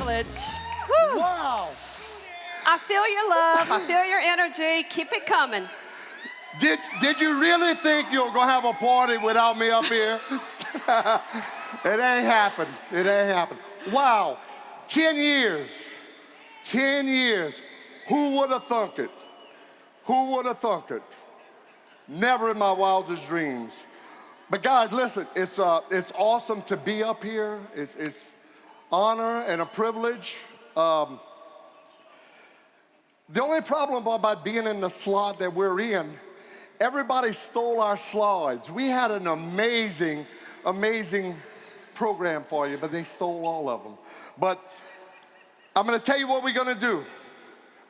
privilege. Woo. Wow. I feel your love. I feel your energy. Keep it coming. Did you really think you were going to have a party without me up here? It ain't happened. It ain't happened. Wow. 10 years. 10 years. Who would have thunk it? Who would have thunk it? Never in my wildest dreams. But guys, listen, it's awesome to be up here. It's honor and a privilege. The only problem about being in the slot that we're in, everybody stole our slides. We had an amazing, amazing program for you, but they stole all of them. But I'm gonna tell you what we're gonna do.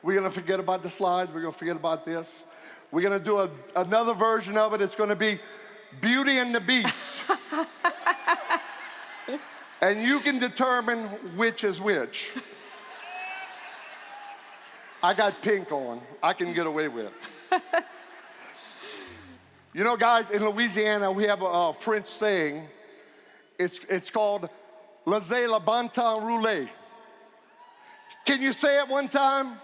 We're gonna forget about the slides, we're gonna forget about this. We're gonna do another version of it. It's gonna be Beauty and the Beast. And you can determine which is which. I got pink on. I can get away with it. You know, guys, in Louisiana, we have a French saying. It's called laissez le bon temps rouler. Can you say it one time?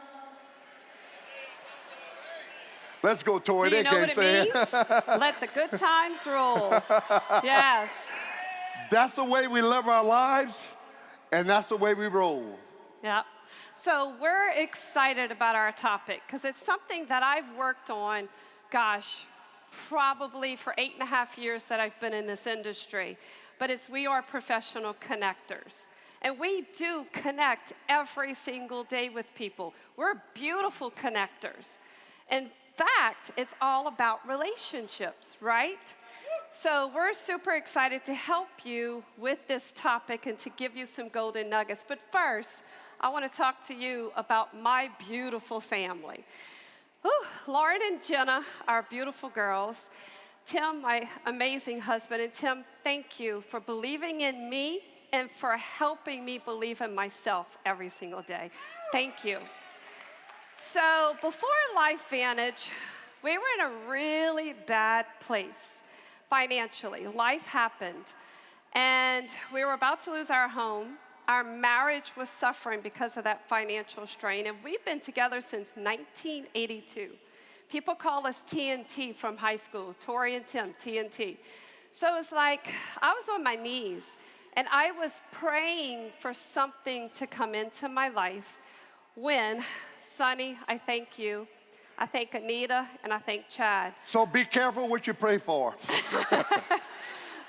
Let's go, Tori. Do you They know what can't it say means? Let the good times roll. Yes. That's the way we live our lives, and that's the way we roll. Yeah. So we're excited about our topic because it's something that I've worked on, gosh, probably for 8.5 years that I've been in this industry. But we are professional connectors. And we do connect every single day with people. We're beautiful connectors. In fact, it's all about relationships, right? So we're super excited to help you with this topic and to give you some golden nuggets. But first, I want to talk to you about my beautiful family. Lauren and Jenna, our beautiful girls. Tim, my amazing husband. And Tim, thank you for believing in me and for helping me believe in myself every single day. Thank you. So before LifeVantage, we were in a really bad place financially. Life happened, and we were about to lose our home. Our marriage was suffering because of that financial strain, and we've been together since 1982. People call us TNT from high school, Tori and Tim, TNT. So it was like I was on my knees, and I was praying for something to come into my life when, Sonny, I thank you. I thank Anita, and I thank Chad. So be careful what you pray for.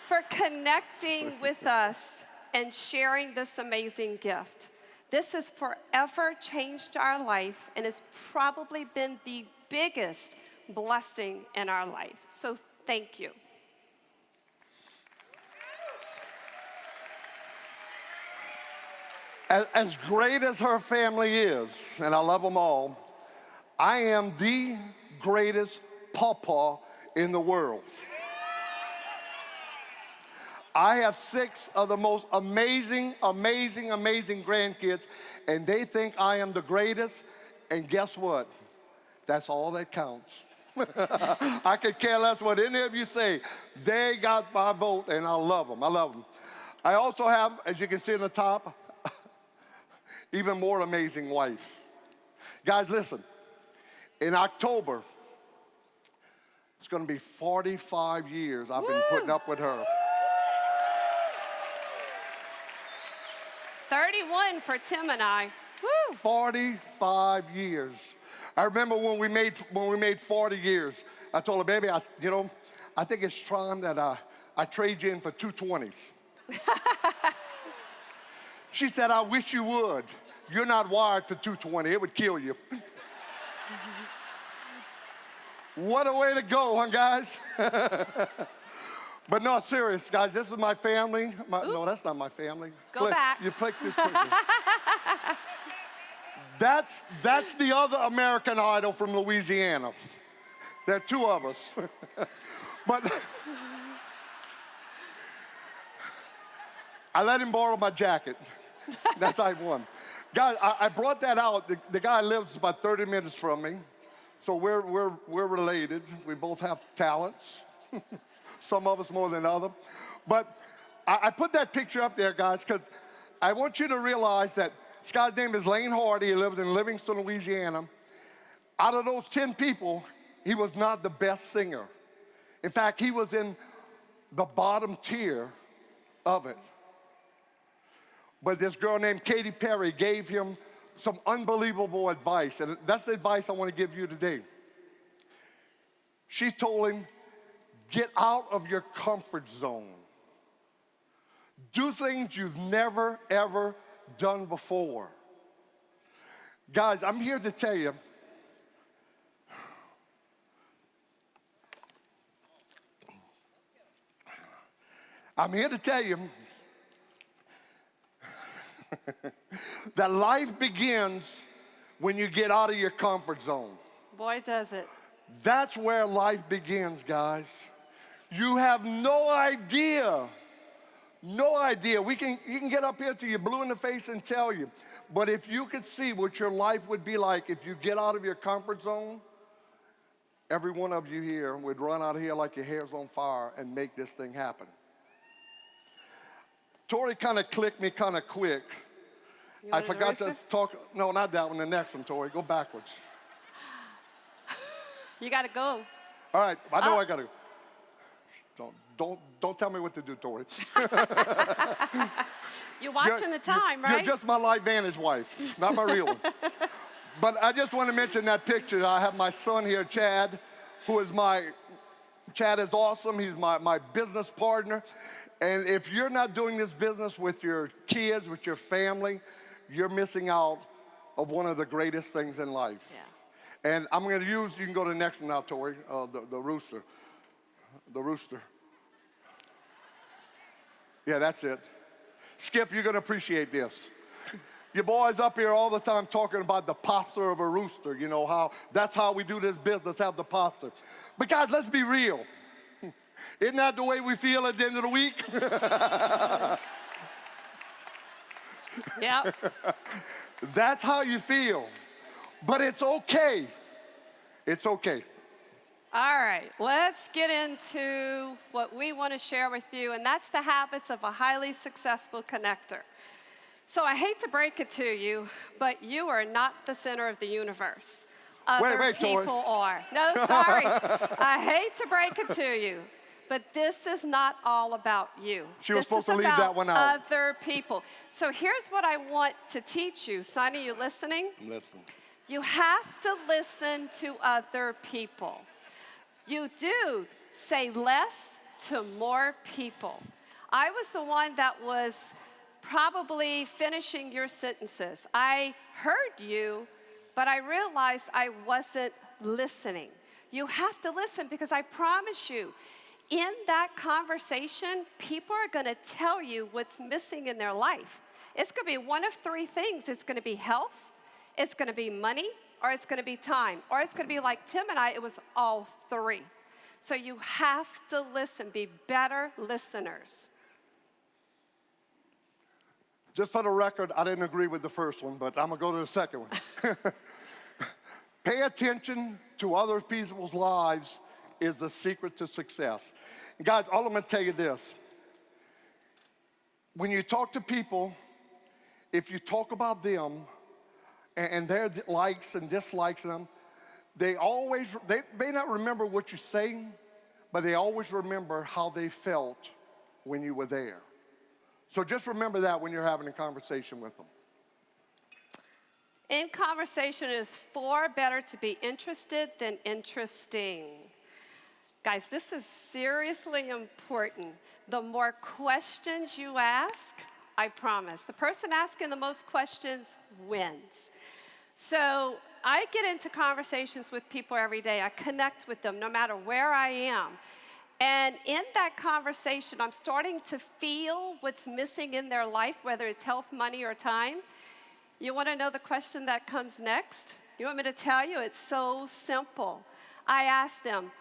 For connecting with us and sharing this amazing gift. This has forever changed our life and has probably been the biggest blessing in our life. So thank you. As great as her family is, and I love them all, I am the greatest pawpaw in the world. I have 6 of the most amazing, amazing, amazing grandkids, and they think I am the greatest, and guess what? That's all that counts. I could care less what any of you say. They got my vote, and I love them. I love them. I also have, as you can see in the top, even more amazing wife. Guys, listen. In October, it's going to be 45 years I've been putting up with her. 31 for Tim and I. Woo. 45 years. I remember when we made 40 years, I told her, baby, I think it's time that I trade you in for 220s. She said, I wish you would. You're not wired for 220. It would kill you. What a way to go, huh, guys? But no, serious, guys, this is my family. No, that's not my family. Go back. You play too quickly. That's the other American Idol from Louisiana. There are 2 of us. But I let him borrow my jacket. That's I won. Guys, I brought that out. The guy lives about 30 minutes from me. So we're related. We both have talents. Some of us more than others. But I put that picture up there, guys, because I want you to realize that This guy's name is Lane Hardy. He lives in Livingston, Louisiana. Out of those 10 people, he was not the best singer. In fact, he was in the bottom tier of it. But this girl named Katy Perry gave him some unbelievable advice, and that's the advice I want to give you today. She told him, get out of your comfort zone. Do things you've never, ever done before. Guys, I'm here to tell you, that life begins when you get out of your comfort zone. Boy, does it. That's where life begins, guys. You have no idea. No idea. You can get up here till you're blue in the face and tell you. But if you could see what your life would be like if you get out of your comfort zone, every one of you here would run out of here like your hair's on fire and make this thing happen. Tori kind of clicked me kind of quick. I forgot to talk. No, not that one. The next one, Tori. Go backwards. You got to go. All right. I know I got to go. Don't tell me what to do, Tori. You're watching the time, right? You're just my Life Vantage wife, not my real one. But I just want to mention that picture. I have my son here, Chad, Chad is awesome. He's my business partner. And if you're not doing this business with your kids, with your family, you're missing out of one of the greatest things in life. Yeah. And I'm going to you can go to the next one now, Tori, the rooster. The rooster. Yeah, that's it. Skip, you're going to appreciate this. Your boys up here all the time talking about the posture of a rooster, you know, how that's how we do this business, have the posture. But guys, let's be real. Isn't that the way we feel at the end of the week? Yeah. That's how you feel. But it's okay. It's okay. All right, let's get into what we want to share with you, and that's the habits of a highly successful connector. So I hate to break it to you, but you are not the center of the universe. Other wait, people Tori. are. No, sorry. I hate to break it to you, but this is not all about you. She was supposed to leave that one out. Other people. So here's what I want to teach you. Sonny, you listening? I'm listening. You have to listen to other people. You do say less to more people. I was the one that was probably finishing your sentences. I heard you, but I realized I wasn't listening. You have to listen because I promise you, in that conversation, people are going to tell you what's missing in their life. It's going to be one of three things. It's going to be health, it's going to be money, or it's going to be time. Or it's going to be like Tim and I, it was all three. So you have to listen, be better listeners. Just for the record, I didn't agree with the first one, but I'm going to go to the second one. Pay attention to other people's lives is the secret to success. And guys, all I'm going to tell you this. When you talk to people, if you talk about them and their likes and dislikes them, they may not remember what you're saying, but they always remember how they felt when you were there. So just remember that when you're having a conversation with them. In conversation, it is far better to be interested than interesting. Guys, this is seriously important. The more questions you ask, I promise, the person asking the most questions wins. So I get into conversations with people every day. I connect with them no matter where I am. And in that conversation, I'm starting to feel what's missing in their life, whether it's health, money, or time. You want to know the question that comes next? You want me to tell you? It's so simple. I ask them,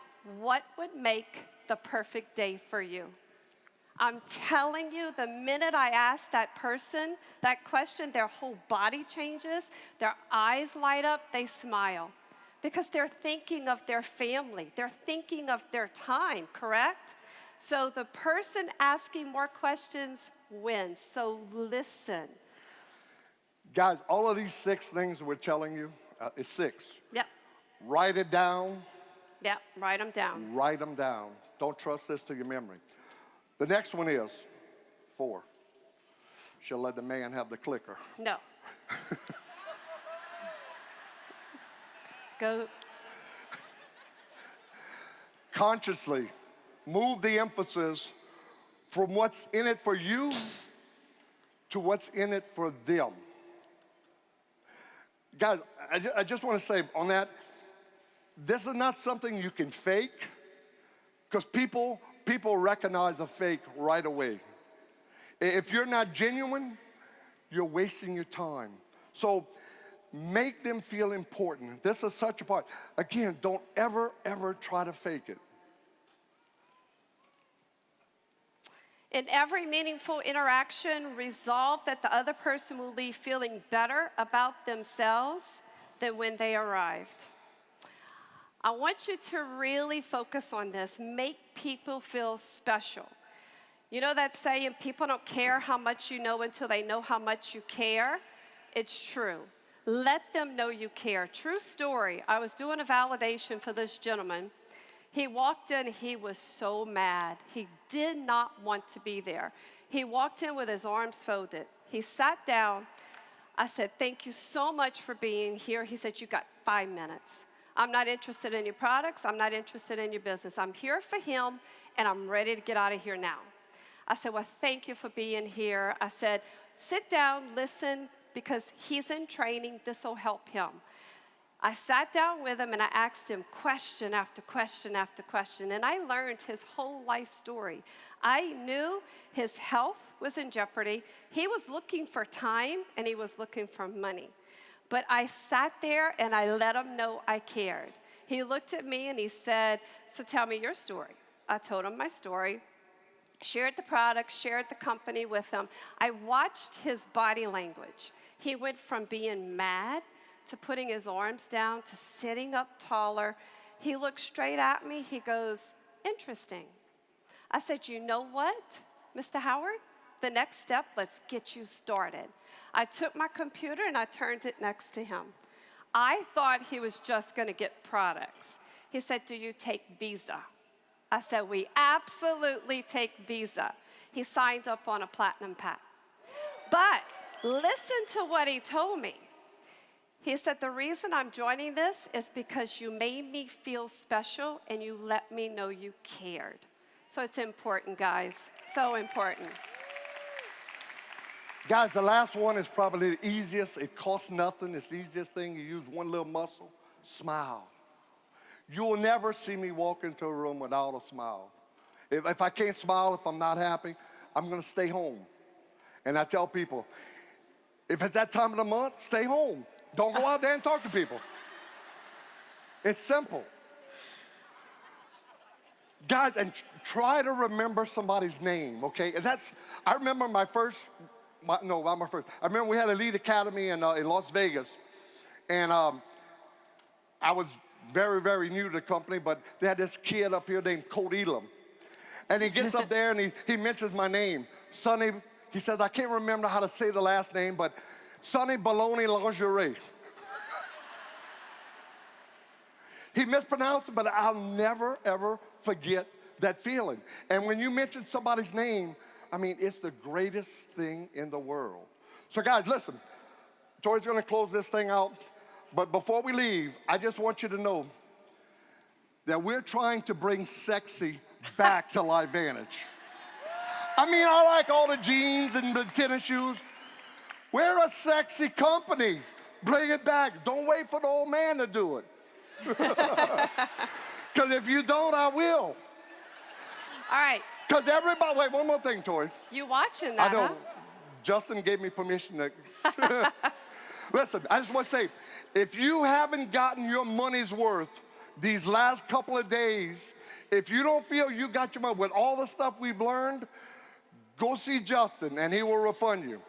what would make the perfect day for you? I'm telling you, the minute I ask that person that question, their whole body changes, their eyes light up, they smile. Because they're thinking of their family. They're thinking of their time, correct? So the person asking more questions wins. So listen. Guys, all of these 6 things we're telling you, it's 6. Yep. Write it down. Yep. Write them down. Write them down. Don't trust this to your memory. The next one is 4. She'll let the man have the clicker. No. Go. Consciously move the emphasis from what's in it for you to what's in it for them. Guys, I just want to say on that, this is not something you can fake, because people recognize a fake right away. If you're not genuine, you're wasting your time. So make them feel important. This is such a part. Again, don't ever, ever try to fake it. In every meaningful interaction, resolve that the other person will leave feeling better about themselves than when they arrived. I want you to really focus on this. Make people feel special. You know that saying, people don't care how much you know until they know how much you care? It's true. Let them know you care. True story. I was doing a validation for this gentleman. He walked in, he was so mad. He did not want to be there. He walked in with his arms folded. He sat down. I said, thank you so much for being here. He said, you got 5 minutes. I'm not interested in your products. I'm not interested in your business. I'm here for him, and I'm ready to get out of here now. I said, well, thank you for being here. I said, sit down, listen, because he's in training. This will help him. I sat down with him and I asked him question after question after question, and I learned his whole life story. I knew his health was in jeopardy. He was looking for time and he was looking for money. But I sat there and I let him know I cared. He looked at me and he said, so tell me your story. I told him my story, shared the product, shared the company with him. I watched his body language. He went from being mad to putting his arms down, to sitting up taller. He looked straight at me. He goes, interesting. I said, you know what, Mr. Howard? The next step, let's get you started. I took my computer and I turned it next to him. I thought he was just going to get products. He said, do you take Visa? I said, we absolutely take Visa. He signed up on a platinum pack. But listen to what he told me. He said, the reason I'm joining this is because you made me feel special and you let me know you cared. So it's important, guys. So important. Guys, the last one is probably the easiest. It costs nothing. It's the easiest thing. You use one little muscle. Smile. You will never see me walk into a room without a smile. If I can't smile, if I'm not happy, I'm going to stay home. And I tell people, if it's that time of the month, stay home. Don't go out there and talk to people. It's simple. Guys, and try to remember somebody's name, okay? And I remember I remember we had a lead academy in Las Vegas. And I was very, very new to the company, but they had this kid up here named Code Elam. And he gets up there and he mentions my name. Sonny, he says, I can't remember how to say the last name, but Sonny Baloney Lingerie. He mispronounced it, but I'll never, ever forget that feeling. And when you mention somebody's name, I mean, it's the greatest thing in the world. So guys, listen, Tori's gonna close this thing out, but before we leave, I just want you to know that we're trying to bring sexy back to LiveVantage. I mean, I like all the jeans and the tennis shoes. We're a sexy company. Bring it back. Don't wait for the old man to do it. Because if you don't, I will. All right. Because everybody, wait, one more thing, Tori. You watching that, I know. huh? Justin gave me permission to. Listen, I just want to say, if you haven't gotten your money's worth these last couple of days, if you don't feel you got your money, with all the stuff we've learned, go see Justin and he will refund you.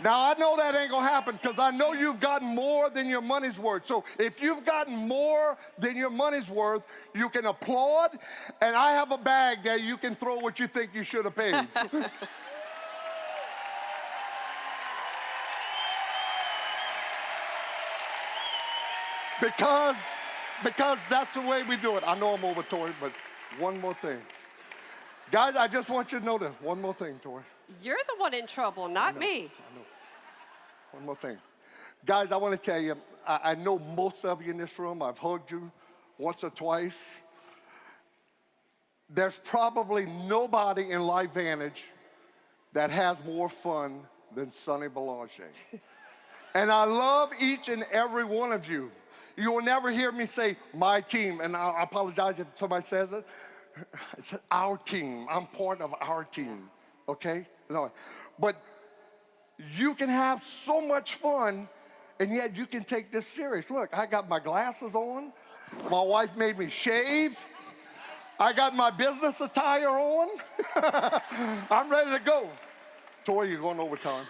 Now, I know that ain't gonna happen because I know you've gotten more than your money's worth. So if you've gotten more than your money's worth, you can applaud, and I have a bag that you can throw what you think you should have paid. because that's the way we do it. I know I'm over, Tori, but one more thing. Guys, I just want you to know that. One more thing, Tori. You're the one in trouble, not me. I know. One more thing. Guys, I want to tell you, I know most of you in this room, I've hugged you once or twice. There's probably nobody in LifeVantage that has more fun than Sonny Belanger. And I love each and every one of you. You will never hear me say my team, and I apologize if somebody says it. It's our team. I'm part of our team, okay? No, but you can have so much fun, and yet you can take this serious. Look, I got my glasses on. My wife made me shave. I got my business attire on. I'm ready to go. Tori, you're going overtime.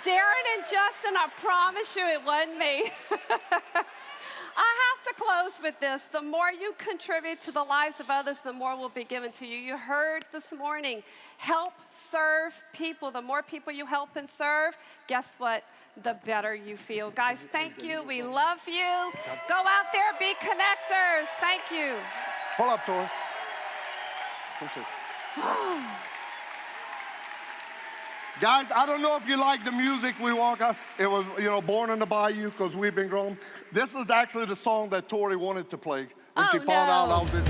Darren and Justin, I promise you it wasn't me. I have to close with this. The more you contribute to the lives of others, the more will be given to you. You heard this morning, help serve people. The more people you help and serve, guess what? The better you feel. Guys, thank you. We love you. Go out there, be connectors. Thank you. Hold up, Tori. Appreciate it. Guys, I don't know if you like the music we walk out. It was, Born in the Bayou, because we've been grown. This is actually the song that Tori wanted to play when she found out I was in.